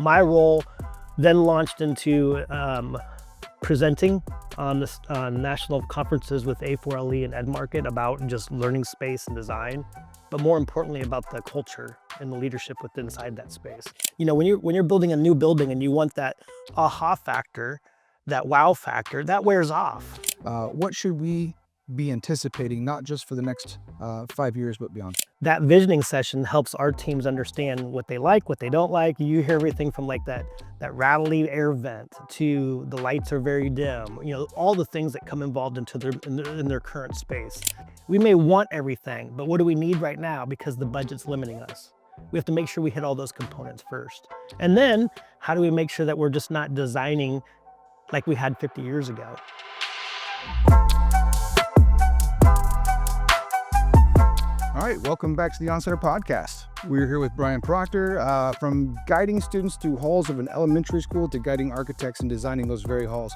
My role then launched into presenting on national conferences with A4LE and EdMarket about just learning space and design, but more importantly about the culture and the leadership within inside that space. You know, when you're building a new building and you want that aha factor, that wow factor, that wears off. What should we be anticipating, not just for the next 5 years, but beyond? That visioning session helps our teams understand what they like, what they don't like. You hear everything from like that rattly air vent to the lights are very dim, you know, all the things that come involved into in their current space. We may want everything, but what do we need right now because the budget's limiting us? We have to make sure we hit all those components first. And then how do we make sure that we're just not designing like we had 50 years ago? All right, welcome back to the OnCenter podcast. We're here with Brian Proctor, from guiding students through halls of an elementary school to guiding architects in designing those very halls.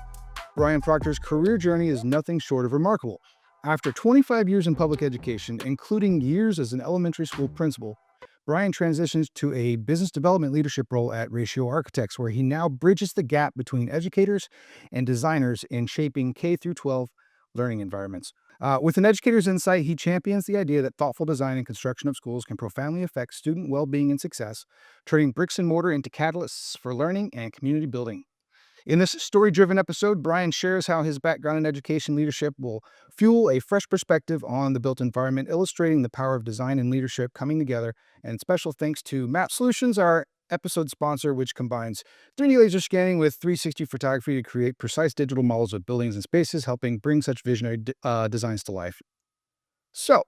Brian Proctor's career journey is nothing short of remarkable. After 25 years in public education, including years as an elementary school principal, Brian transitions to a business development leadership role at Ratio Architects, where he now bridges the gap between educators and designers in shaping K-12 learning environments. With an educator's insight, he champions the idea that thoughtful design and construction of schools can profoundly affect student well-being and success, turning bricks and mortar into catalysts for learning and community building. In this story-driven episode, Brian shares how his background in education leadership will fuel a fresh perspective on the built environment, illustrating the power of design and leadership coming together. And special thanks to Map Solutions, our episode sponsor, which combines 3D laser scanning with 360 photography to create precise digital models of buildings and spaces, helping bring such visionary designs to life. So,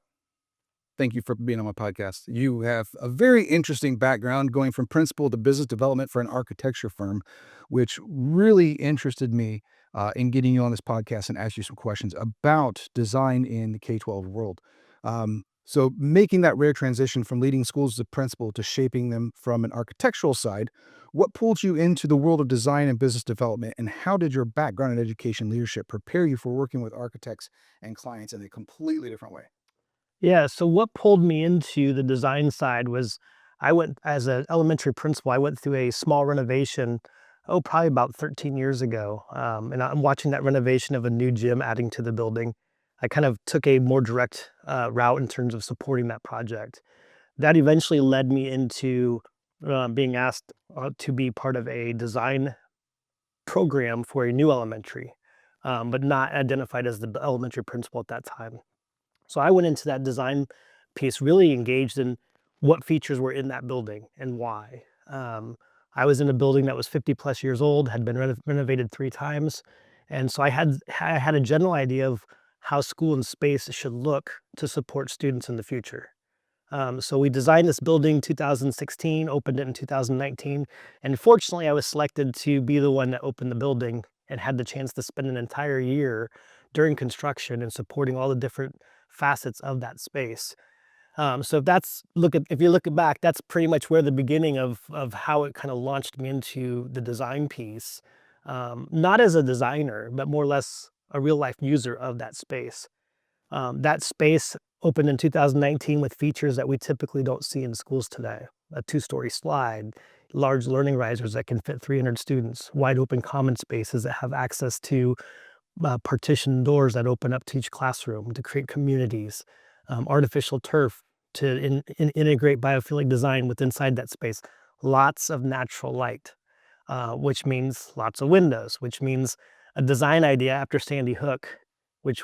thank you for being on my podcast. You have a very interesting background going from principal to business development for an architecture firm, which really interested me in getting you on this podcast and ask you some questions about design in the K-12 world. So making that rare transition from leading schools as a principal to shaping them from an architectural side, what pulled you into the world of design and business development, and how did your background in education leadership prepare you for working with architects and clients in a completely different way? Yeah, so what pulled me into the design side was I went as an elementary principal, I went through a small renovation, probably about 13 years ago. And I'm watching that renovation of a new gym adding to the building. I kind of took a more direct route in terms of supporting that project. That eventually led me into being asked to be part of a design program for a new elementary, but not identified as the elementary principal at that time. So I went into that design piece really engaged in what features were in that building and why. I was in a building that was 50 plus years old, had been renovated 3 times. And so I had a general idea of how school and space should look to support students in the future. So we designed this building 2016, opened it in 2019. And fortunately, I was selected to be the one that opened the building and had the chance to spend an entire year during construction and supporting all the different facets of that space. So if you look back, that's pretty much where the beginning of how it kind of launched me into the design piece. Not as a designer, but more or less a real life user of that space. That space opened in 2019 with features that we typically don't see in schools today. A 2-story slide, large learning risers that can fit 300 students, wide open common spaces that have access to partition doors that open up to each classroom to create communities, artificial turf to integrate biophilic design with inside that space, lots of natural light, which means lots of windows, which means a design idea after Sandy Hook, which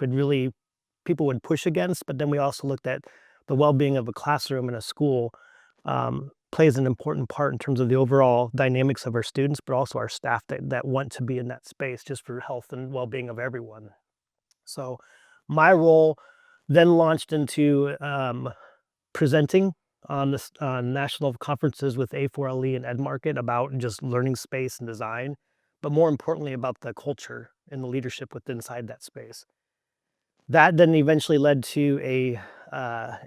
people would push against, but then we also looked at the well-being of a classroom in a school plays an important part in terms of the overall dynamics of our students, but also our staff that want to be in that space just for health and well-being of everyone. So my role then launched into presenting on national conferences with A4LE and EdMarket about just learning space and design, but more importantly about the culture and the leadership within inside that space. That then eventually led to a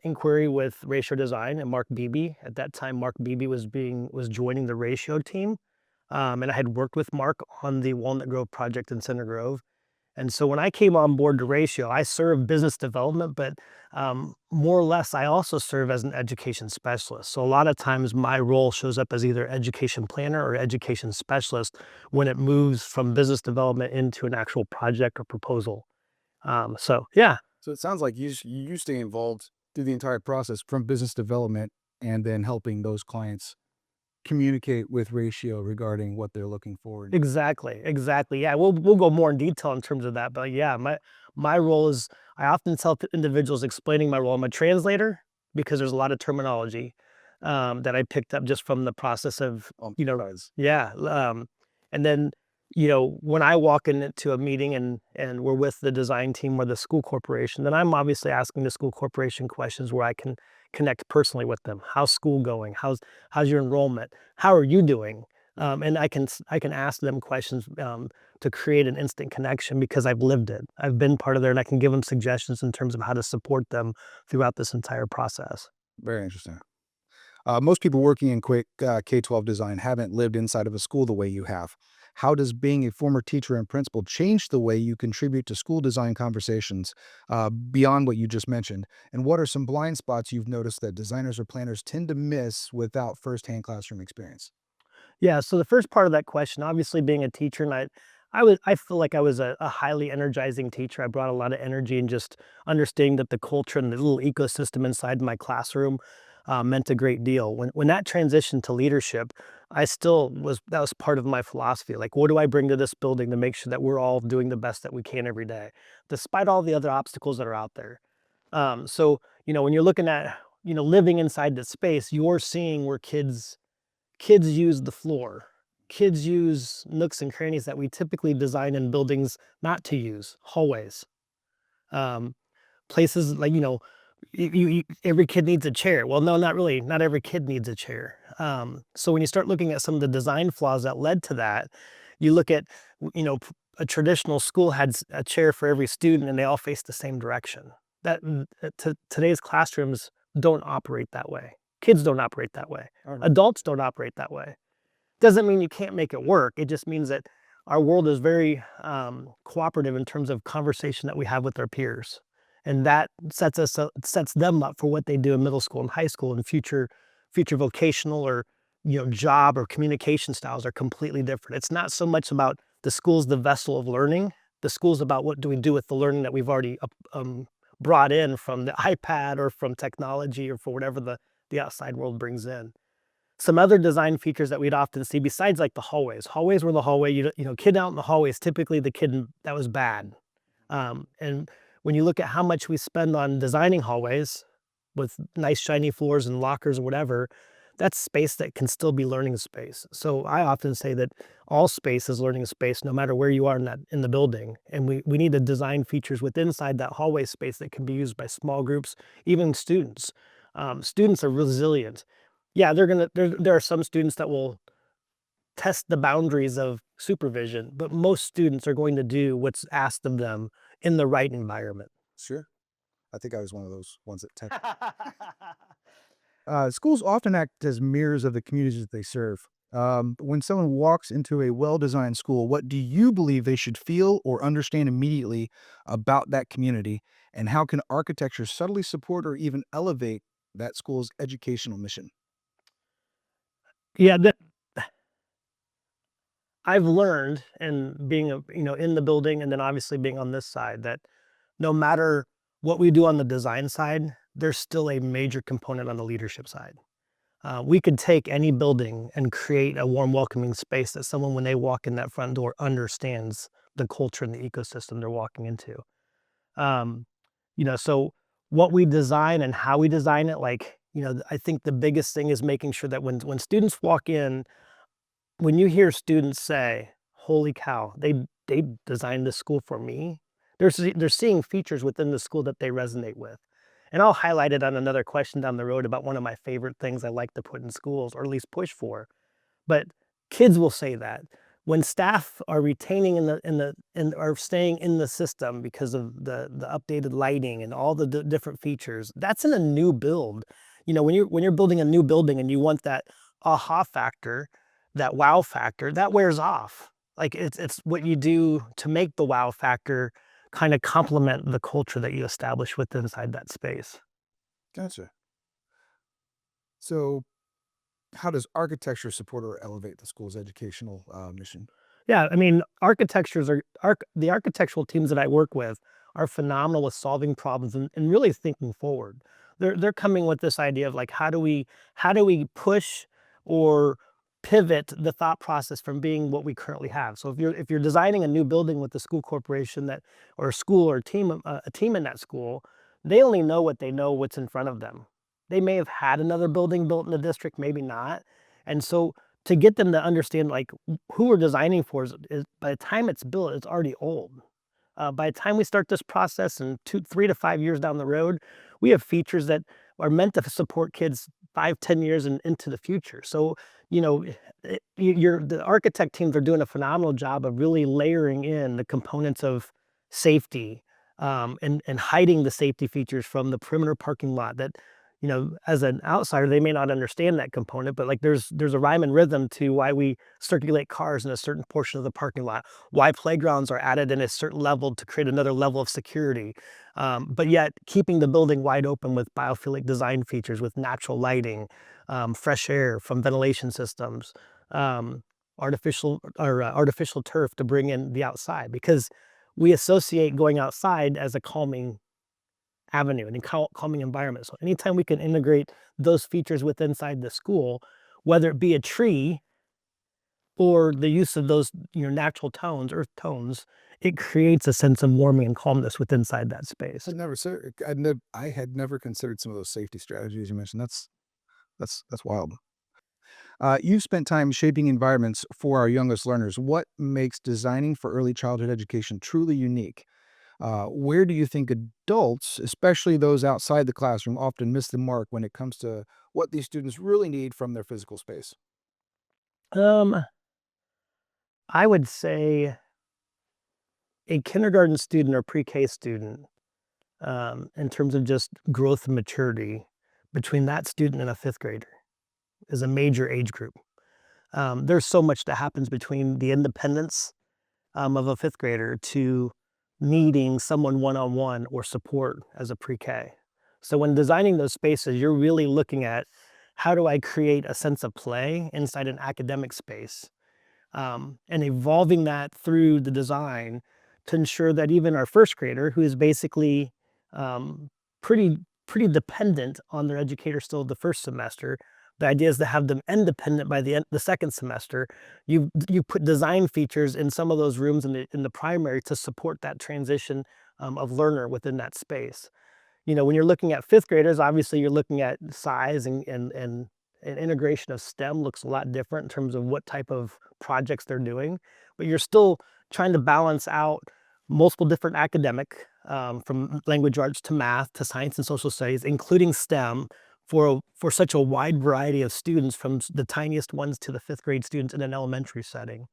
inquiry with Ratio Design and Mark Beebe. At that time, Mark Beebe was joining the Ratio team, and I had worked with Mark on the Walnut Grove project in Center Grove. And so when I came on board to Ratio, I serve business development, but more or less, I also serve as an education specialist. So a lot of times my role shows up as either education planner or education specialist when it moves from business development into an actual project or proposal. So yeah, So it sounds like you stay involved through the entire process from business development and then helping those clients communicate with Ratio regarding what they're looking for. exactly, exactly. Yeah, we'll go more in detail in terms of that, but yeah, my role is I often tell individuals explaining my role. I'm a translator because there's a lot of terminology that I picked up just from the process of Guys. yeah, and then when I walk into a meeting and we're with the design team or the school corporation, then I'm obviously asking the school corporation questions where I can connect personally with them. How's school going? How's your enrollment? How are you doing? And I can ask them questions to create an instant connection because I've lived it. I've been part of there, and I can give them suggestions in terms of how to support them throughout this entire process. Very interesting. Most people working in quick K-12 design haven't lived inside of a school the way you have. How does being a former teacher and principal change the way you contribute to school design conversations beyond what you just mentioned? And what are some blind spots you've noticed that designers or planners tend to miss without firsthand classroom experience? Yeah, so the first part of that question, obviously being a teacher, and I feel like I was a highly energizing teacher. I brought a lot of energy and just understanding that the culture and the little ecosystem inside my classroom meant a great deal. When that transitioned to leadership, I still was that was part of my philosophy. Like, what do I bring to this building to make sure that we're all doing the best that we can every day, despite all the other obstacles that are out there. So when you're looking at living inside the space, you're seeing where kids use the floor. Kids use nooks and crannies that we typically design in buildings not to use, hallways. Um, Places like, every kid needs a chair. Well, no, not really. Not every kid needs a chair. So when you start looking at some of the design flaws that led to that, you look at, a traditional school had a chair for every student and they all face the same direction. Today's classrooms don't operate that way. Kids don't operate that way. All right. Adults don't operate that way. Doesn't mean you can't make it work. It just means that our world is very cooperative in terms of conversation that we have with our peers, and that sets them up for what they do in middle school and high school and future vocational or job or communication styles are completely different. It's not so much about the school's the vessel of learning. The school's about what do we do with the learning that we've already brought in from the iPad or from technology or for whatever the outside world brings in. Some other design features that we'd often see besides like the hallways. Hallways were the hallway, kid out in the hallway is typically the kid that was bad. And when you look at how much we spend on designing hallways with nice shiny floors and lockers or whatever, that's space that can still be learning space. So I often say that all space is learning space, no matter where you are in the building. And we need to design features within inside that hallway space that can be used by small groups, even students. Students are resilient. Yeah, there are some students that will test the boundaries of supervision, but most students are going to do what's asked of them in the right environment. Sure. I think I was one of those ones that tech. Schools often act as mirrors of the communities that they serve. When someone walks into a well designed school, what do you believe they should feel or understand immediately about that community? And how can architecture subtly support or even elevate that school's educational mission? Yeah, I've learned and being in the building and then obviously being on this side that no matter what we do on the design side, there's still a major component on the leadership side. We could take any building and create a warm, welcoming space that someone, when they walk in that front door, understands the culture and the ecosystem they're walking into. Um, so what we design and how we design it, like, I think the biggest thing is making sure that when students walk in, when you hear students say, "Holy cow, they designed this school for me," they're seeing features within the school that they resonate with. And I'll highlight it on another question down the road about one of my favorite things I like to put in schools, or at least push for. But kids will say that. When staff are retaining in are staying in the system because of the updated lighting and all the different features, that's in a new build. When you're building a new building and you want that aha factor, that wow factor, that wears off. Like, it's what you do to make the wow factor kinda complement the culture that you establish with inside that space. Gotcha. So, how does architecture support or elevate the school's educational mission? Yeah, I mean, architectures are the architectural teams that I work with are phenomenal with solving problems and really thinking forward. They're coming with this idea of like how do we push or pivot the thought process from being what we currently have. So if you're designing a new building with the school corporation that or a school or a team in that school, they only know what they know what's in front of them. They may have had another building built in the district, maybe not. And so to get them to understand like who we're designing for is by the time it's built, it's already old. By the time we start this process and 3 to 5 years down the road, we have features that are meant to support kids 5, 10 years and into the future. So, you know, the architect teams are doing a phenomenal job of really layering in the components of safety and hiding the safety features from the perimeter parking lot that as an outsider, they may not understand that component, but like there's a rhyme and rhythm to why we circulate cars in a certain portion of the parking lot, why playgrounds are added in a certain level to create another level of security, but yet keeping the building wide open with biophilic design features, with natural lighting, fresh air from ventilation systems, um, artificial turf to bring in the outside because we associate going outside as a calming avenue and a calming environment. So anytime we can integrate those features with inside the school, whether it be a tree or the use of those natural tones, earth tones, it creates a sense of warming and calmness with inside that space. I had never considered some of those safety strategies you mentioned. That's wild. You've spent time shaping environments for our youngest learners. What makes designing for early childhood education truly unique? Where do you think adults, especially those outside the classroom, often miss the mark when it comes to what these students really need from their physical space? Um, I would say a kindergarten student or pre-K student, in terms of just growth and maturity, between that student and a fifth grader is a major age group. There's so much that happens between the independence of a fifth grader to needing someone one-on-one or support as a pre-K. So when designing those spaces, you're really looking at how do I create a sense of play inside an academic space, and evolving that through the design to ensure that even our first grader, who is basically um, pretty dependent on their educator still the first semester, the idea is to have them independent by the second semester. You put design features in some of those rooms in the primary to support that transition of learner within that space. When you're looking at fifth graders, obviously you're looking at size and integration of STEM looks a lot different in terms of what type of projects they're doing, but you're still trying to balance out multiple different academic, from language arts to math to science and social studies, including STEM for such a wide variety of students from the tiniest ones to the fifth grade students in an elementary setting.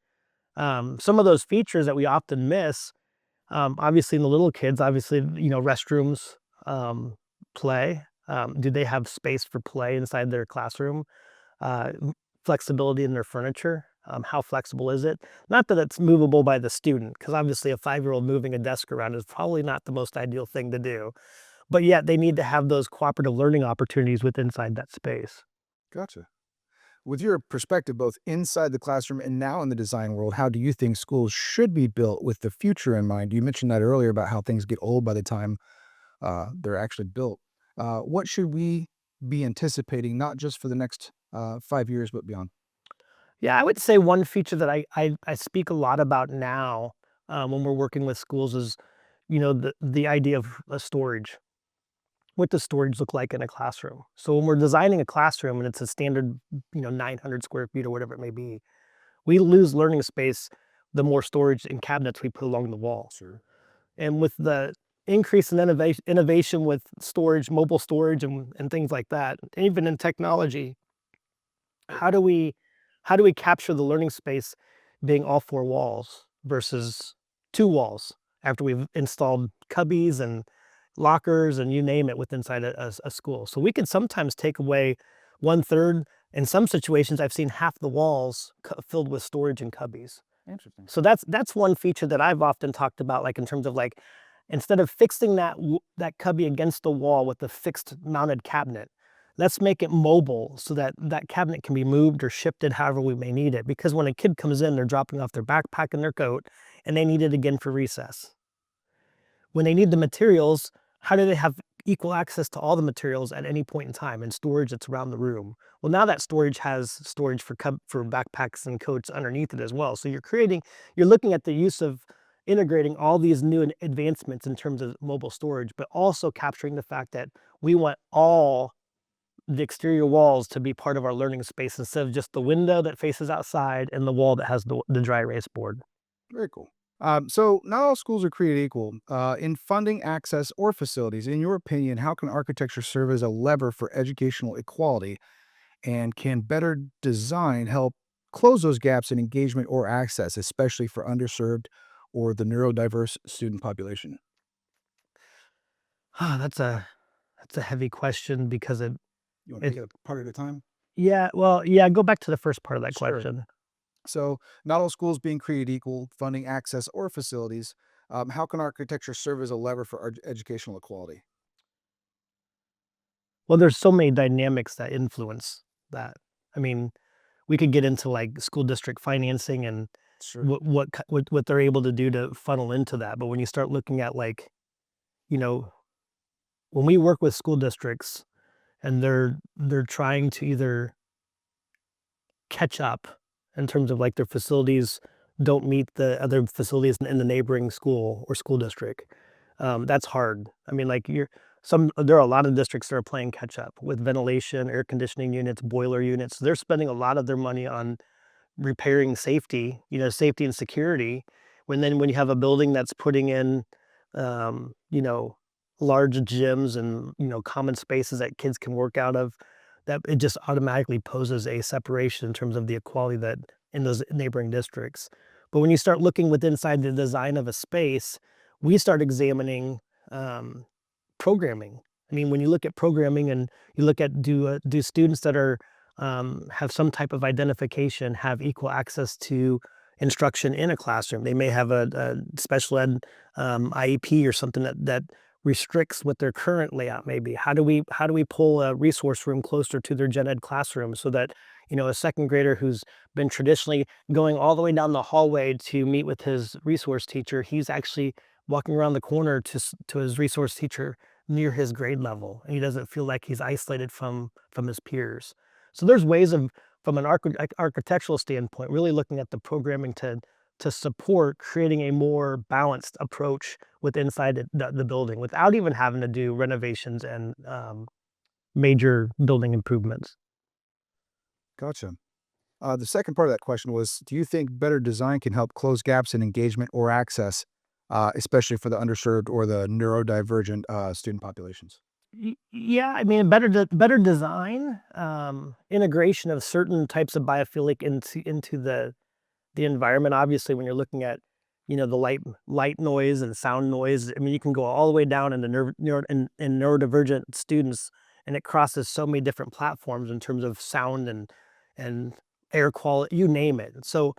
Some of those features that we often miss, obviously in the little kids, obviously, restrooms, play. Do they have space for play inside their classroom? Flexibility in their furniture. How flexible is it? Not that it's movable by the student, because obviously a 5-year-old moving a desk around is probably not the most ideal thing to do. But yet they need to have those cooperative learning opportunities with inside that space. Gotcha. With your perspective, both inside the classroom and now in the design world, how do you think schools should be built with the future in mind? You mentioned that earlier about how things get old by the time they're actually built. What should we be anticipating, not just for the next 5 years, but beyond? Yeah, I would say one feature that I speak a lot about now, when we're working with schools is, the idea of storage. What does storage look like in a classroom? So when we're designing a classroom and it's a standard, 900 square feet or whatever it may be, we lose learning space the more storage and cabinets we put along the wall. Sure. And with the increase in innovation with storage, mobile storage, and things like that, and even in technology, how do we how do we capture the learning space being all four walls versus two walls after we've installed cubbies and lockers and you name it with inside a school? So we can sometimes take away one third. In some situations, I've seen half the walls filled with storage and cubbies. Interesting. So that's one feature that I've often talked about, like in terms of like, instead of fixing that cubby against the wall with a fixed mounted cabinet, let's make it mobile so that that cabinet can be moved or shifted however we may need it. Because when a kid comes in, they're dropping off their backpack and their coat, and they need it again for recess. When they need the materials, how do they have equal access to all the materials at any point in time and storage that's around the room? Well, now that storage has storage for backpacks and coats underneath it as well. So you're looking at the use of integrating all these new advancements in terms of mobile storage, but also capturing the fact that we want all the exterior walls to be part of our learning space instead of just the window that faces outside and the wall that has the dry erase board. Very cool. So not all schools are created equal. In funding, access, or facilities, in your opinion, how can architecture serve as a lever for educational equality? And can better design help close those gaps in engagement or access, especially for underserved or the neurodiverse student population? Ah, that's a heavy question because You want to it take it part at a time? yeah, well, yeah, go back to the first part of that Sure. question. So, not all schools being created equal, funding, access, or facilities. How can architecture serve as a lever for educational equality? Well, there's so many dynamics that influence that. I mean, we could get into, like, school district financing and Sure. what they're able to do to funnel into that, but when you start looking at, like, you know, when we work with school districts and they're trying to either catch up in terms of, like, their facilities don't meet the other facilities in the neighboring school or school district. That's hard. I mean, like, there are a lot of districts that are playing catch up with ventilation, air conditioning units, boiler units. They're spending a lot of their money on repairing safety, safety and security, when you have a building that's putting in, you know, large gyms and, common spaces that kids can work out of, that it just automatically poses a separation in terms of the equality that in those neighboring districts. But when you start looking with inside the design of a space, we start examining, um, programming. I mean, when you look at programming and you look at do students that have some type of identification have equal access to instruction in a classroom? They may have a special ed IEP or something that restricts what their current layout may be. How do we pull a resource room closer to their gen ed classroom so that a second grader who's been traditionally going all the way down the hallway to meet with his resource teacher, he's actually walking around the corner to his resource teacher near his grade level, and he doesn't feel like he's isolated from his peers. So there's ways of, from an architectural standpoint, really looking at the programming to support creating a more balanced approach with inside the building without even having to do renovations and major building improvements. Gotcha. The second part of that question was, do you think better design can help close gaps in engagement or access, especially for the underserved or the neurodivergent student populations? Yeah, I mean, better design, integration of certain types of biophilic into the environment. Obviously, when you're looking at, the light noise and sound noise, I mean, you can go all the way down into in neurodivergent students, and it crosses so many different platforms in terms of sound and air quality, you name it. So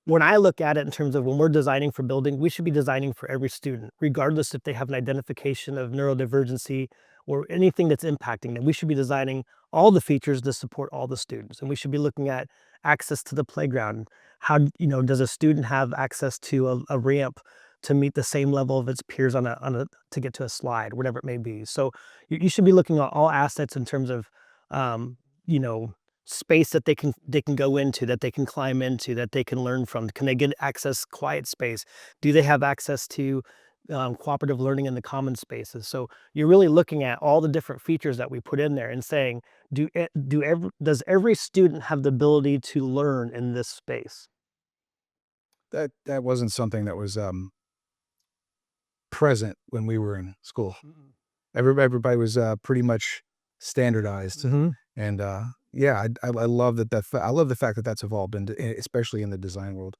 when I look at it in terms of when we're designing for building, we should be designing for every student, regardless if they have an identification of neurodivergency or anything that's impacting them. We should be designing all the features to support all the students. And we should be looking at access to the playground. How, does a student have access to a ramp to meet the same level of its peers to get to a slide, whatever it may be. So you should be looking at all assets in terms of, um, you know, space that they can go into, that they can climb into, that they can learn from. Can they get access quiet space? Do they have access to cooperative learning in the common spaces? So you're really looking at all the different features that we put in there and saying, does every student have the ability to learn in this space? That wasn't something that was present when we were in school. Mm-mm. Everybody was pretty much standardized, Mhm. and yeah, I love I love the fact that that's evolved, and especially in the design world.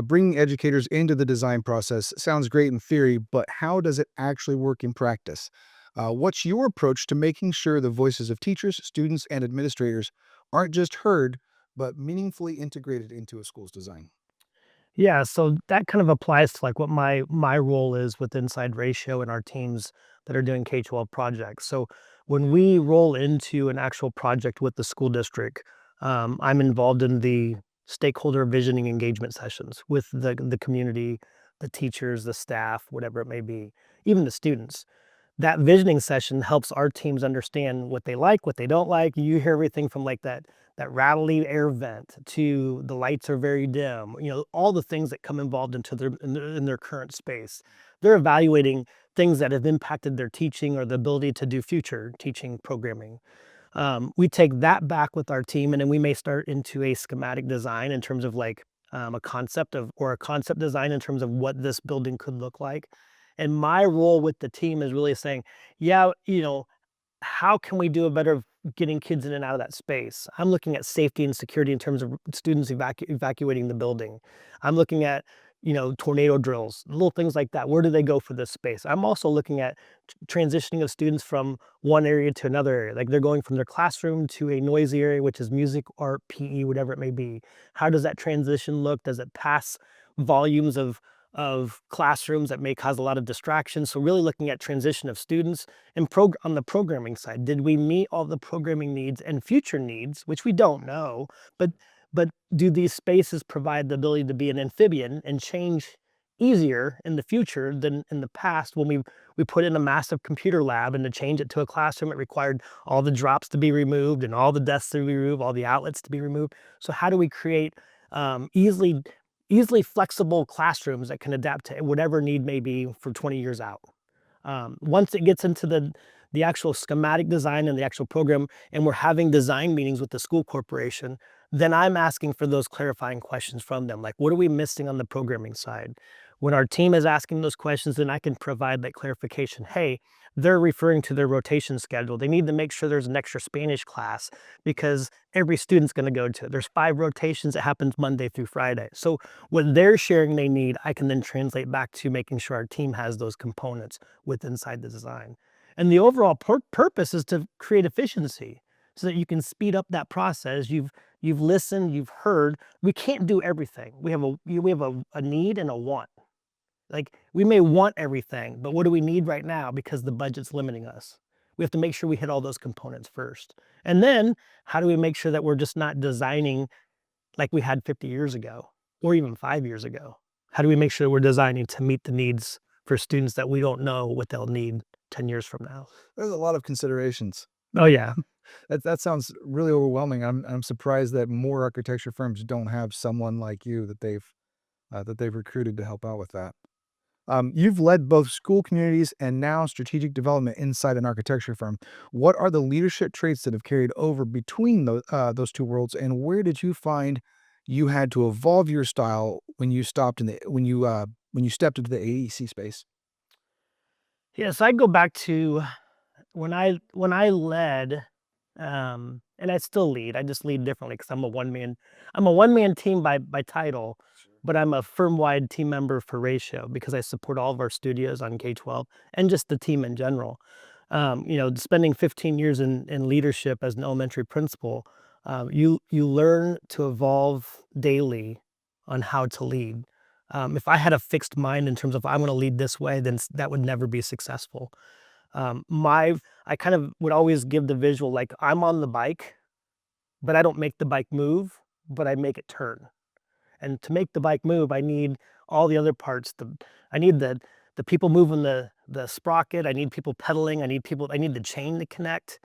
Bringing educators into the design process sounds great in theory, but how does it actually work in practice? What's your approach to making sure the voices of teachers, students, and administrators aren't just heard, but meaningfully integrated into a school's design? Yeah, so that kind of applies to like what my role is with Inside Ratio and our teams that are doing K-12 projects. So when we roll into an actual project with the school district, I'm involved in the stakeholder visioning engagement sessions with the community, the teachers, the staff, whatever it may be, even the students. That visioning session helps our teams understand what they like, what they don't like. You hear everything from like that rattly air vent to the lights are very dim, all the things that come involved into their current space. They're evaluating things that have impacted their teaching or the ability to do future teaching programming. We take that back with our team, and then we may start into a schematic design in terms of like a concept of or a concept design in terms of what this building could look like. And my role with the team is really saying, yeah, how can we do a better getting kids in and out of that space? I'm looking at safety and security in terms of students evacuating the building. I'm looking at, tornado drills, little things like that. Where do they go for this space? I'm also looking at transitioning of students from one area to another area. Like they're going from their classroom to a noisy area, which is music, art, PE, whatever it may be. How does that transition look? Does it pass volumes of classrooms that may cause a lot of distractions? So really looking at transition of students and on the programming side, did we meet all the programming needs and future needs, which we don't know, but do these spaces provide the ability to be an amphibian and change easier in the future than in the past when we put in a massive computer lab, and to change it to a classroom, it required all the drops to be removed and all the desks to be removed, all the outlets to be removed. So how do we create easily flexible classrooms that can adapt to whatever need may be for 20 years out? Once it gets into the actual schematic design and the actual program, and we're having design meetings with the school corporation, then I'm asking for those clarifying questions from them. Like, what are we missing on the programming side? When our team is asking those questions, then I can provide that clarification. Hey, they're referring to their rotation schedule. They need to make sure there's an extra Spanish class because every student's going to go to it. There's 5 rotations. It happens Monday through Friday. So what they're sharing they need, I can then translate back to making sure our team has those components with inside the design. And the overall purpose is to create efficiency so that you can speed up that process. You've listened, you've heard. We can't do everything. We have a need and a want. Like we may want everything, but what do we need right now because the budget's limiting us? We have to make sure we hit all those components first. And then how do we make sure that we're just not designing like we had 50 years ago or even 5 years ago? How do we make sure we're designing to meet the needs for students that we don't know what they'll need 10 years from now? There's a lot of considerations. Oh, yeah. That sounds really overwhelming. I'm surprised that more architecture firms don't have someone like you that they've recruited to help out with that. You've led both school communities and now strategic development inside an architecture firm. What are the leadership traits that have carried over between those two worlds, and where did you find you had to evolve your style when you stopped in the when you stepped into the AEC space? Yes, I go back to when I led, and I still lead. I just lead differently because I'm a one man team by title, but I'm a firm-wide team member for Ratio because I support all of our studios on K-12 and just the team in general. Spending 15 years in leadership as an elementary principal, you learn to evolve daily on how to lead. If I had a fixed mind in terms of I'm going to lead this way, then that would never be successful. My I kind of would always give the visual like I'm on the bike, but I don't make the bike move, but I make it turn. And to make the bike move, I need all the other parts. I need the people moving the sprocket. I need people pedaling. I need the chain to connect.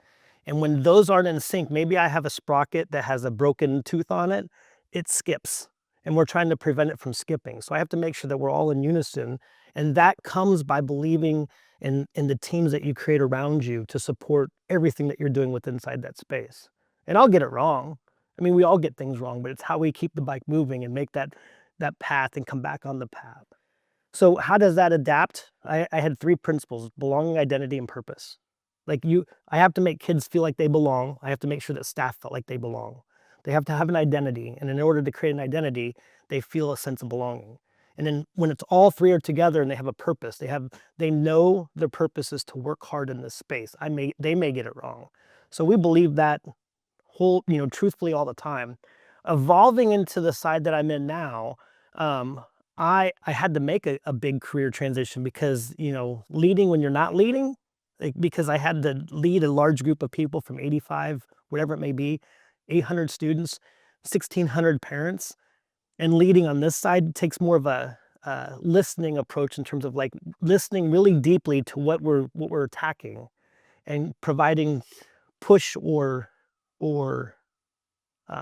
And when those aren't in sync, maybe I have a sprocket that has a broken tooth on it. It skips, and we're trying to prevent it from skipping. So I have to make sure that we're all in unison, and that comes by believing in the teams that you create around you to support everything that you're doing with inside that space. And I'll get it wrong. I mean, we all get things wrong, but it's how we keep the bike moving and make that path and come back on the path. So how does that adapt? I had 3 principles: belonging, identity, and purpose. I have to make kids feel like they belong. I have to make sure that staff felt like they belong. They have to have an identity, and in order to create an identity, they feel a sense of belonging. And then when it's all 3 are together and they have a purpose, they know their purpose is to work hard in this space. They may get it wrong. So we believe that truthfully all the time. Evolving into the side that I'm in now, Um, I had to make a big career transition because, leading when you're not leading, like, because I had to lead a large group of people from 85, whatever it may be, 800 students, 1,600 parents, and leading on this side takes more of a listening approach in terms of like listening really deeply to what we're attacking and providing push or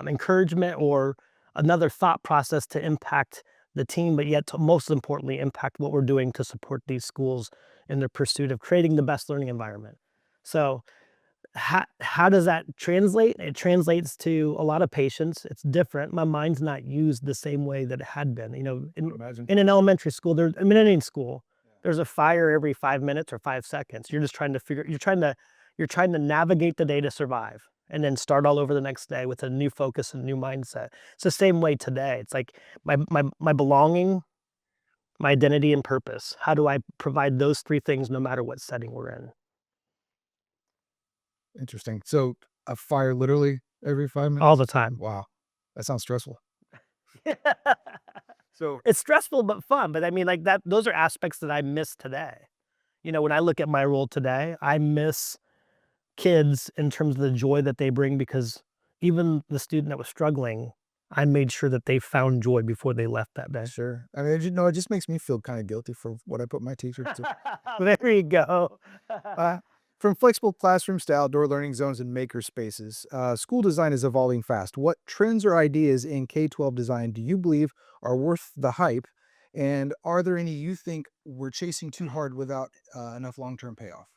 encouragement or another thought process to impact the team, but yet to most importantly impact what we're doing to support these schools in their pursuit of creating the best learning environment. So how does that translate? It translates to a lot of patience. It's different. My mind's not used the same way that it had been. Imagine. In an elementary school, I mean, any school, there's a fire every 5 minutes or 5 seconds. You're just trying to you're trying to navigate the day to survive, and then start all over the next day with a new focus and new mindset. It's the same way today. It's like my belonging, my identity, and purpose. How do I provide those three things no matter what setting we're in? Interesting. So a fire literally every 5 minutes? All the time. Wow. That sounds stressful. So It's stressful but fun, but I mean, like, those are aspects that I miss today. When I look at my role today, I miss kids in terms of the joy that they bring because even the student that was struggling, I made sure that they found joy before they left that day. sure. I mean, it just makes me feel kind of guilty for what I put my teachers to. There you go. Uh, from flexible classrooms to outdoor learning zones and maker spaces, school design is evolving fast. What trends or ideas in K-12 design do you believe are worth the hype? And are there any you think we're chasing too hard without enough long-term payoff?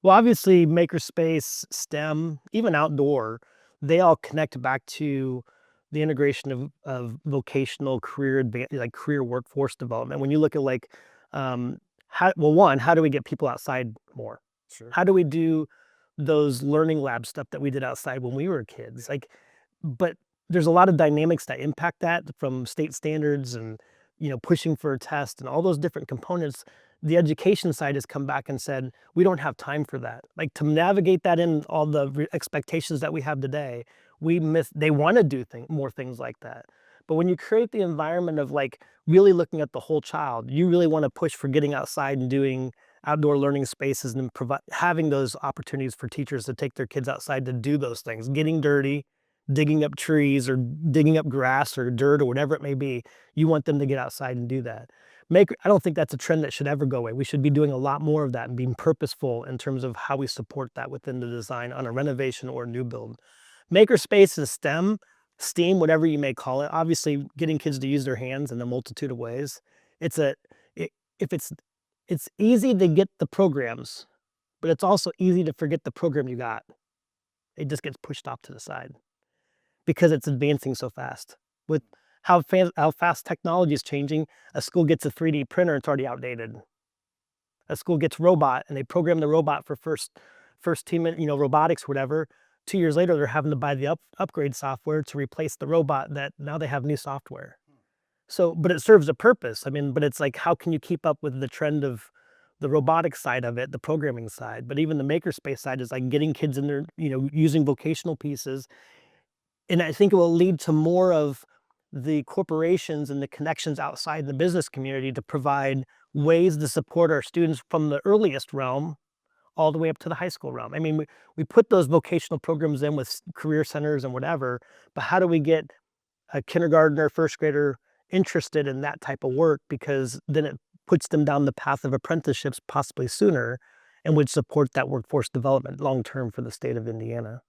Well, obviously, makerspace, STEM, even outdoor, they all connect back to the integration of vocational like career workforce development. When you look at like, how do we get people outside more? Sure. How do we do those learning lab stuff that we did outside when we were kids? Like, but there's a lot of dynamics that impact that from state standards and pushing for a test and all those different components. The education side has come back and said we don't have time for that. Like to navigate that in all the expectations that we have today, we miss. They want to do more things like that. But when you create the environment of like really looking at the whole child, you really want to push for getting outside and doing outdoor learning spaces and having those opportunities for teachers to take their kids outside to do those things, getting dirty, digging up trees or digging up grass or dirt or whatever it may be. You want them to get outside and do that. I don't think that's a trend that should ever go away. We should be doing a lot more of that and being purposeful in terms of how we support that within the design on a renovation or a new build. Makerspace is STEAM, whatever you may call it. Obviously, getting kids to use their hands in a multitude of ways. It's a I if it's easy to get the programs, but it's also easy to forget the program you got. It just gets pushed off to the side because it's advancing so fast. With how fast technology is changing, a school gets a 3D printer, it's already outdated. A school gets robot, and they program the robot for first team, robotics, whatever. 2 years later, they're having to buy the upgrade software to replace the robot that now they have new software. So, but it serves a purpose. I mean, but it's like, how can you keep up with the trend of the robotics side of it, the programming side, but even the makerspace side is like getting kids in there, using vocational pieces. And I think it will lead to more of the corporations and the connections outside the business community to provide ways to support our students from the earliest realm all the way up to the high school realm. I mean, we put those vocational programs in with career centers and whatever, but how do we get a kindergartner, first grader interested in that type of work? Because then it puts them down the path of apprenticeships possibly sooner and would support that workforce development long term for the state of Indiana.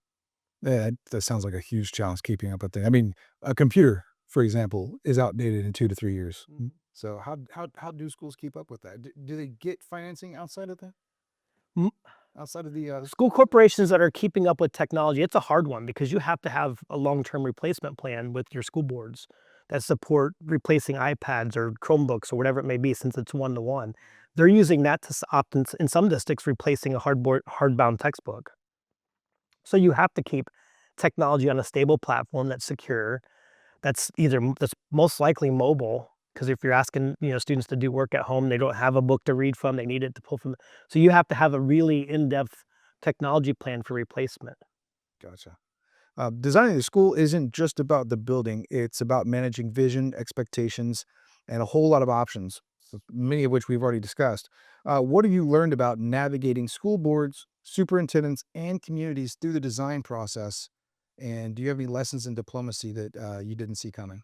Yeah, that sounds like a huge challenge keeping up with that. I mean, a computer, for example, is outdated in 2 to 3 years. So how do schools keep up with that? Do they get financing outside of that? Mm, Outside of the School corporations that are keeping up with technology, it's a hard one because you have to have a long-term replacement plan with your school boards that support replacing iPads or Chromebooks or whatever it may be, since it's one-to-one. They're using that to opt in some districts replacing a hardbound textbook. So you have to keep technology on a stable platform that's secure, that's most likely mobile. Because if you're asking, students to do work at home, they don't have a book to read from, they need it to pull from. So you have to have a really in-depth technology plan for replacement. Gotcha. Designing the school isn't just about the building, it's about managing vision, expectations, and a whole lot of options, many of which we've already discussed. What have you learned about navigating school boards, superintendents, and communities through the design process? And do you have any lessons in diplomacy that you didn't see coming?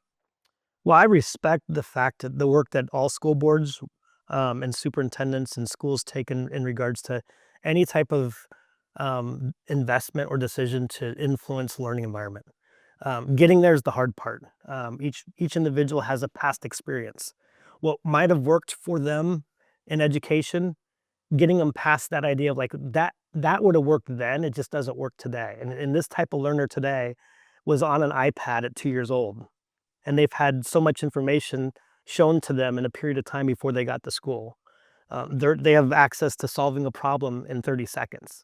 Well, I respect the fact that the work that all school boards, and superintendents and schools take in regards to any type of, investment or decision to influence learning environment. Getting there is the hard part. Each individual has a past experience. What might have worked for them in education, getting them past that idea of like, that would have worked then, it just doesn't work today. And this type of learner today was on an iPad at 2 years old, and they've had so much information shown to them in a period of time before they got to school. They have access to solving a problem in 30 seconds.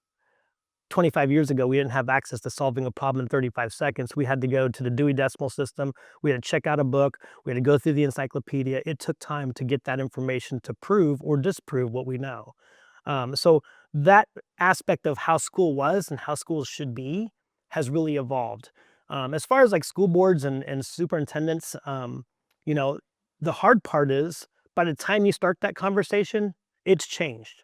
25 years ago, we didn't have access to solving a problem in 35 seconds. We had to go to the Dewey Decimal System. We had to check out a book. We had to go through the encyclopedia. It took time to get that information to prove or disprove what we know. So that aspect of how school was and how schools should be has really evolved. As far as like school boards and superintendents, you know, the hard part is by the time you start that conversation, it's changed.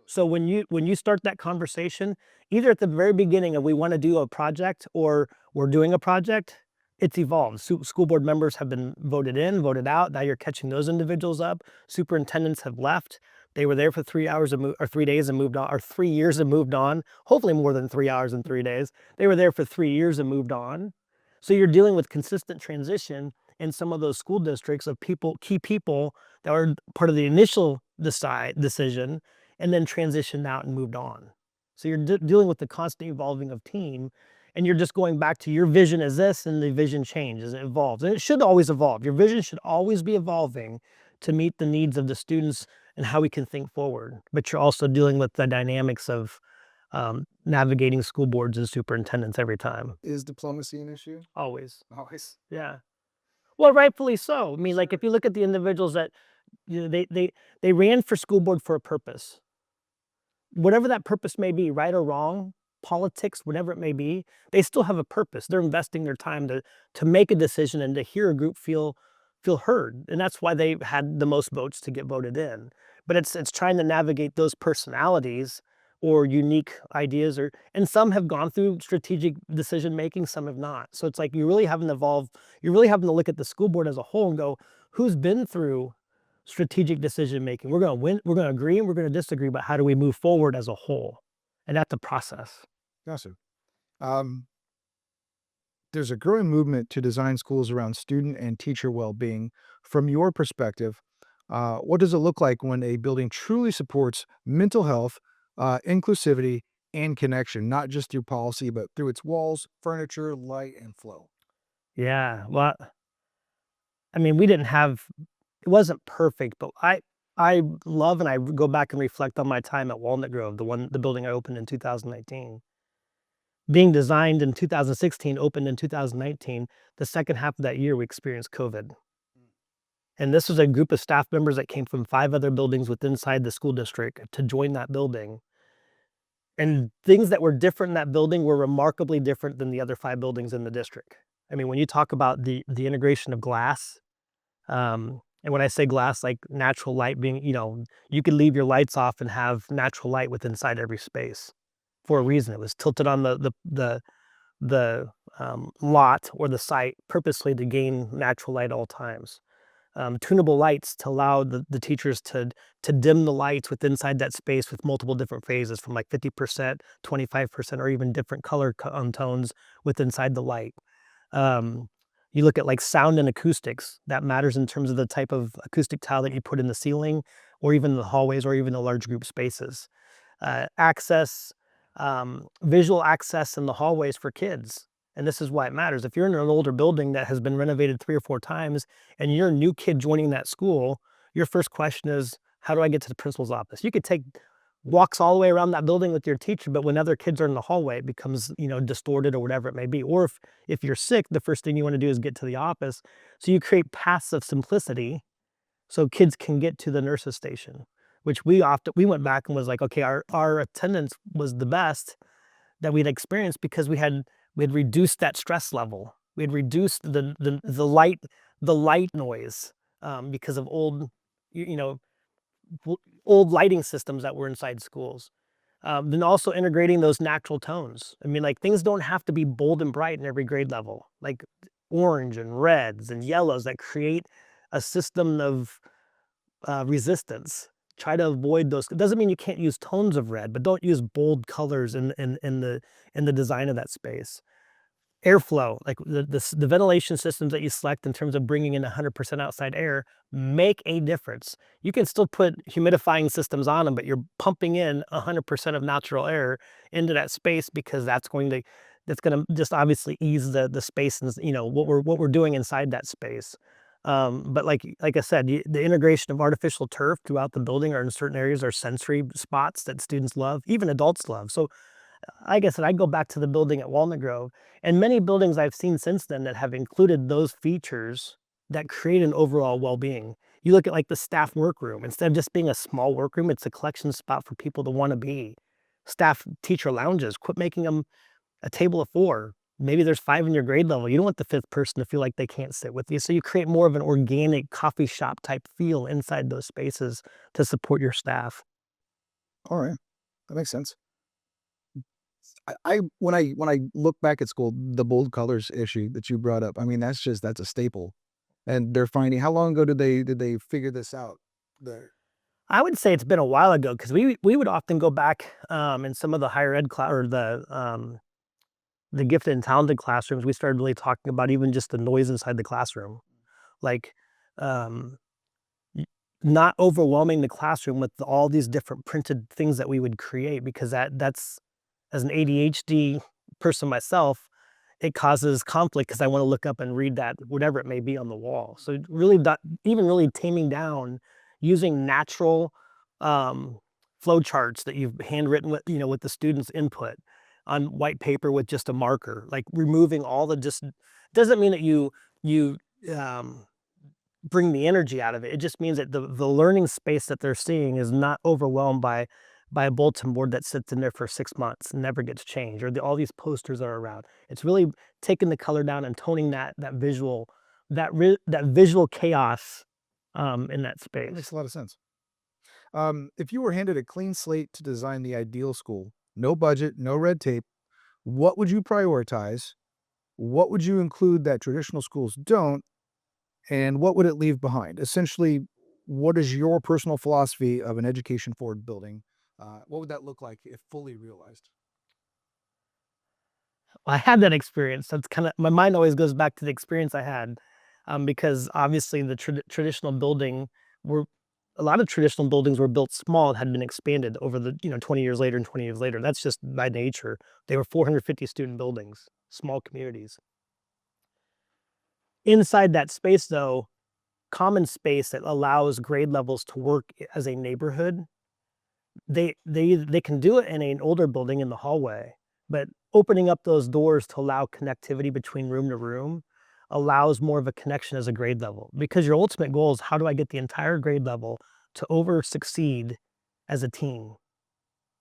So when you start that conversation, either at the very beginning of we want to do a project or we're doing a project, it's evolved. School board members have been voted in, voted out. Now you're catching those individuals up. Superintendents have left. They were there for 3 hours or 3 days and moved on, or 3 years and moved on. Hopefully more than 3 hours and 3 days. They were there for 3 years and moved on. So you're dealing with consistent transition in some of those school districts of people, key people that were part of the initial decision and then transitioned out and moved on. So you're dealing with the constant evolving of team, and you're just going back to your vision as this, and the vision changes, it evolves, and it should always evolve. Your vision should always be evolving to meet the needs of the students and how we can think forward. But you're also dealing with the dynamics of navigating school boards and superintendents every time. Is diplomacy an issue? Always, Always. yeah. Well, rightfully so. I mean, like Sure. if you look at the individuals that they ran for school board for a purpose, whatever that purpose may be, right or wrong, politics, whatever it may be, they still have a purpose. They're investing their time to make a decision and to hear a group feel heard. And that's why they had the most votes to get voted in. But it's trying to navigate those personalities or unique ideas, or and some have gone through strategic decision making, some have not. So it's like you really haven't evolved, you're really having to look at the school board as a whole and go, who's been through strategic decision making? We're gonna win, we're gonna agree, and we're gonna disagree, but how do we move forward as a whole? And that's a process. Gotcha. Um, there's a growing movement to design schools around student and teacher well-being. From your perspective, what does it look like when a building truly supports mental health, inclusivity, and connection, not just through policy, but through its walls, furniture, light, and flow? Yeah. Well, I mean, we didn't have, it wasn't perfect, but I love, and I go back and reflect on my time at Walnut Grove, the building I opened in 2019. Being designed in 2016, opened in 2019, the second half of that year, we experienced COVID. And this was a group of staff members that came from 5 other buildings within inside the school district to join that building. And things that were different in that building were remarkably different than the other 5 buildings in the district. I mean, when you talk about the integration of glass, and when I say glass, like natural light being, you could leave your lights off and have natural light with inside every space for a reason. It was tilted on the lot or the site purposely to gain natural light at all times. Tunable lights to allow the teachers to dim the lights with inside that space with multiple different phases from like 50%, 25%, or even different color tones with inside the light. Um, you look at like sound and acoustics, that matters in terms of the type of acoustic tile that you put in the ceiling or even the hallways or even the large group spaces. Access, visual access in the hallways for kids. And this is why it matters. If you're in an older building that has been renovated 3 or 4 times and you're a new kid joining that school, your first question is, how do I get to the principal's office? You could take walks all the way around that building with your teacher, but when other kids are in the hallway, it becomes, distorted or whatever it may be. Or if you're sick, the first thing you want to do is get to the office. So you create paths of simplicity so kids can get to the nurse's station, which we went back and was like, okay, our attendance was the best that we'd experienced because we had We had reduced that stress level. We had reduced the light noise, because of old, you know, old lighting systems that were inside schools. Then also integrating those natural tones. I mean, like, things don't have to be bold and bright in every grade level, like orange and reds and yellows that create a system of resistance. Try to avoid those. It doesn't mean you can't use tones of red, but don't use bold colors in the design of that space. Airflow, like the ventilation systems that you select in terms of bringing in 100% outside air, make a difference. You can still put humidifying systems on them, but you're pumping in 100% of natural air into that space because that's gonna just obviously ease the space and what we're doing inside that space. But like I said, the integration of artificial turf throughout the building or in certain areas are sensory spots that students love, even adults love. So like I said, I go back to the building at Walnut Grove, and many buildings I've seen since then that have included those features that create an overall well-being. You look at like the staff workroom, instead of just being a small workroom, it's a collection spot for people to want to be. Staff teacher lounges, quit making them a table of four. Maybe there's five in your grade level. You don't want the fifth person to feel like they can't sit with you. So you create more of an organic coffee shop type feel inside those spaces to support your staff. All right, that makes sense. I when I look back at school, the bold colors issue that you brought up, I mean, that's a staple. And they're finding how long ago did they figure this out? The I would say it's been a while ago because we would often go back, in some of the higher ed class or the gifted and talented classrooms. We started really talking about even just the noise inside the classroom, like, um, y- not overwhelming the classroom with all these different printed things that we would create because that's as an ADHD person myself, it causes conflict because I want to look up and read that whatever it may be on the wall. So really, even really taming down using natural, um, flow charts that you've handwritten with the students' input on white paper with just a marker, like removing all the just doesn't mean that you um, bring the energy out of it. It just means that the learning space that they're seeing is not overwhelmed by a bulletin board that sits in there for 6 months and never gets changed, or all these posters are around. It's really taking the color down and toning that visual chaos, in that That makes space. a lot of sense. If you were handed a clean slate to design the ideal school, no budget, no red tape, what would you prioritize? What would you include that traditional schools don't? And what would it leave behind? Essentially, what is your personal philosophy of an education forward building? What would that look like if fully realized? I had that experience. That's kinda my mind always goes back to the experience I had, because obviously the traditional building were a lot of traditional buildings were built small and had been expanded over the 20 years later and 20 years later. That's just by nature. They were 450 student buildings, small communities. Inside that space, though, common space that allows grade levels to work as a neighborhood, they can do it in an older building in the hallway, but opening up those doors to allow connectivity between room to room allows more of a connection as a grade level, because your ultimate goal is how do I get the entire grade level to over succeed as a team?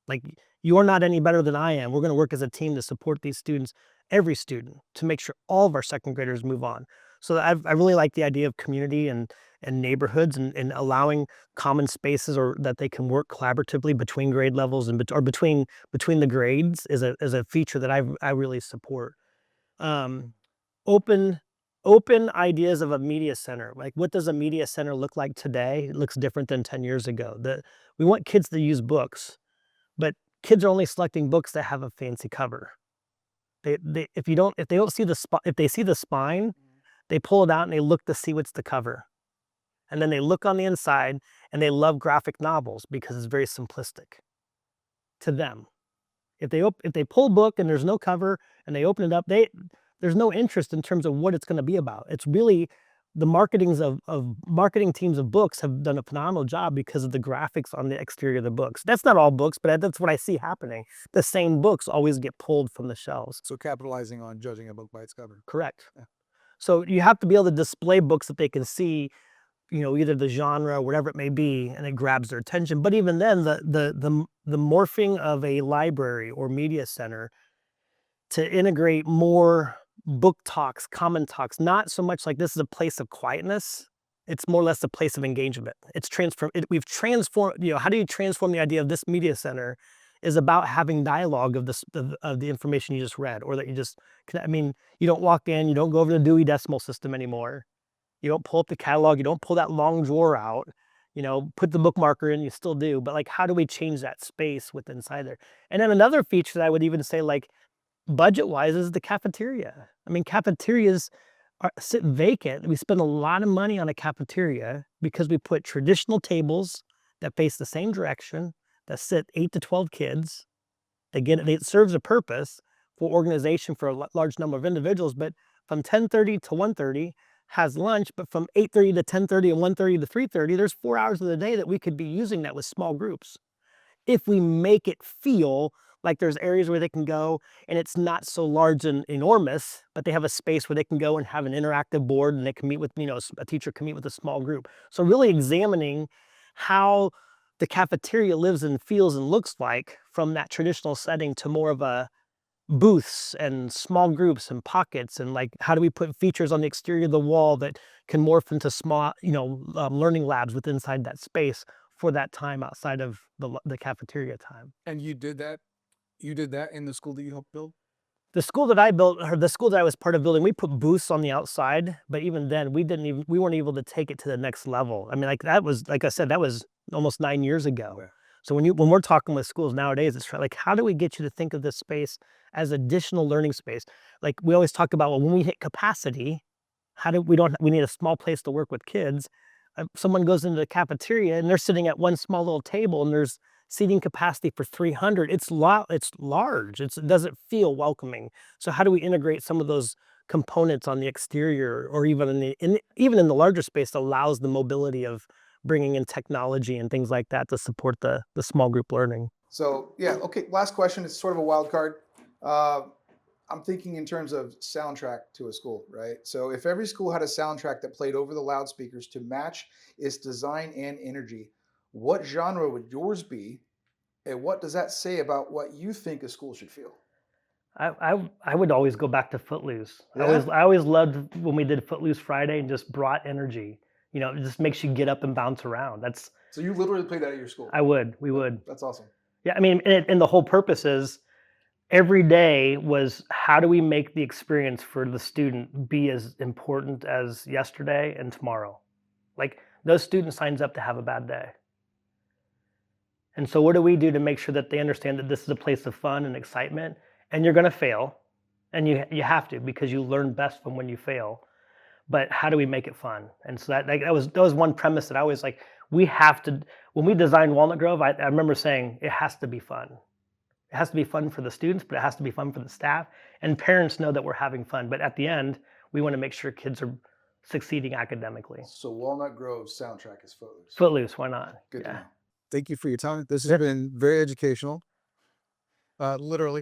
Like, you're not any better than I am. We're gonna work as a team to support these students, every student, to make sure all of our second graders move on. So I really like the idea of community and neighborhoods and allowing common spaces or that they can work collaboratively between grade levels and or between the grades is a feature that I really support. Um, open open ideas of a media center. Like, what does a media center look like today? It looks different than 10 years ago. We want kids to use books, but kids are only selecting books that have a fancy cover. If they see the spine, they pull it out and they look to see what's the cover. And then they look on the inside and they love graphic novels because it's very simplistic to them. If they pull a book and there's no cover and they open it up, there's no interest in terms of what it's gonna be about. It's really the marketing teams of books have done a phenomenal job because of the graphics on the exterior of the books. That's not all books, but that's what I see happening. The same books always get pulled from the shelves. So capitalizing on judging a book by its cover. Correct. Yeah. So you have to be able to display books that they can see, either the genre, whatever it may be, and it grabs their attention. But even then, the morphing of a library or media center to integrate more book talks, common talks, not so much like this is a place of quietness. It's more or less a place of engagement. It's we've transformed, how do you transform the idea of this media center is about having dialogue of of the information you just read, or that you just, I mean, you don't walk in, you don't go over the Dewey Decimal System anymore. You don't pull up the catalog, you don't pull that long drawer out, put the bookmarker in, you still do, but like, how do we change that space with inside there? And then another feature that I would even say, like, budget-wise, is the cafeteria. I mean, cafeterias sit vacant. We spend a lot of money on a cafeteria because we put traditional tables that face the same direction, that sit 8 to 12 kids. Again, it serves a purpose for organization for a large number of individuals, but from 10:30 to 1:30 has lunch, but from 8:30 to 10:30 and 1:30 to 3:30, there's 4 hours of the day that we could be using that with small groups. If we make it feel like there's areas where they can go and it's not so large and enormous, but they have a space where they can go and have an interactive board and they can meet with, a teacher can meet with a small group. So really examining how the cafeteria lives and feels and looks like from that traditional setting to more of a booths and small groups and pockets, and like, how do we put features on the exterior of the wall that can morph into small, learning labs with inside that space for that time outside of the cafeteria time. And you did that? You did that in the school that you helped build? The school that I built, or the school that I was part of building, we put booths on the outside, but even then, we weren't able to take it to the next level. I mean, like, that was, like I said, that was almost 9 years ago. Yeah. So when we're talking with schools nowadays, it's like, how do we get you to think of this space as additional learning space? Like, we always talk about, well, when we hit capacity, we need a small place to work with kids. Someone goes into the cafeteria and they're sitting at one small little table and there's seating capacity for 300. It's large. It doesn't feel welcoming. So how do we integrate some of those components on the exterior, or even even in the larger space that allows the mobility of bringing in technology and things like that to support the small group learning? So yeah, okay. Last question. It's sort of a wild card. Uh, I'm thinking in terms of soundtrack to a school, right? So if every school had a soundtrack that played over the loudspeakers to match its design and energy, what genre would yours be? And what does that say about what you think a school should feel? I would always go back to Footloose. Yeah. I always loved when we did Footloose Friday and just brought energy. It just makes you get up and bounce around. So you literally played that at your school. We would. That's awesome. Yeah, I mean, and the whole purpose is every day was, how do we make the experience for the student be as important as yesterday and tomorrow? Like, those student signs up to have a bad day. And so what do we do to make sure that they understand that this is a place of fun and excitement, and you're going to fail, and you have to, because you learn best from when you fail. But how do we make it fun? And so that was one premise that I always, like, we have to, when we designed Walnut Grove, I remember saying it has to be fun. It has to be fun for the students, but it has to be fun for the staff, and parents know that we're having fun. But at the end, we want to make sure kids are succeeding academically. So Walnut Grove's soundtrack is Footloose. Footloose, why not? Good to Yeah. know. Thank you for your time. This has been very educational. Literally.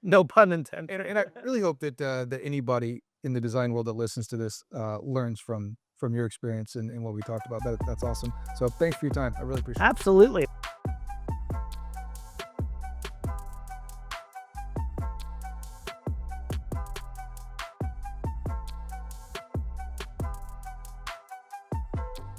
No pun intended. And I really hope that that anybody in the design world that listens to this learns from your experience and what we talked about. That's awesome. So thanks for your time. I really appreciate it. Absolutely.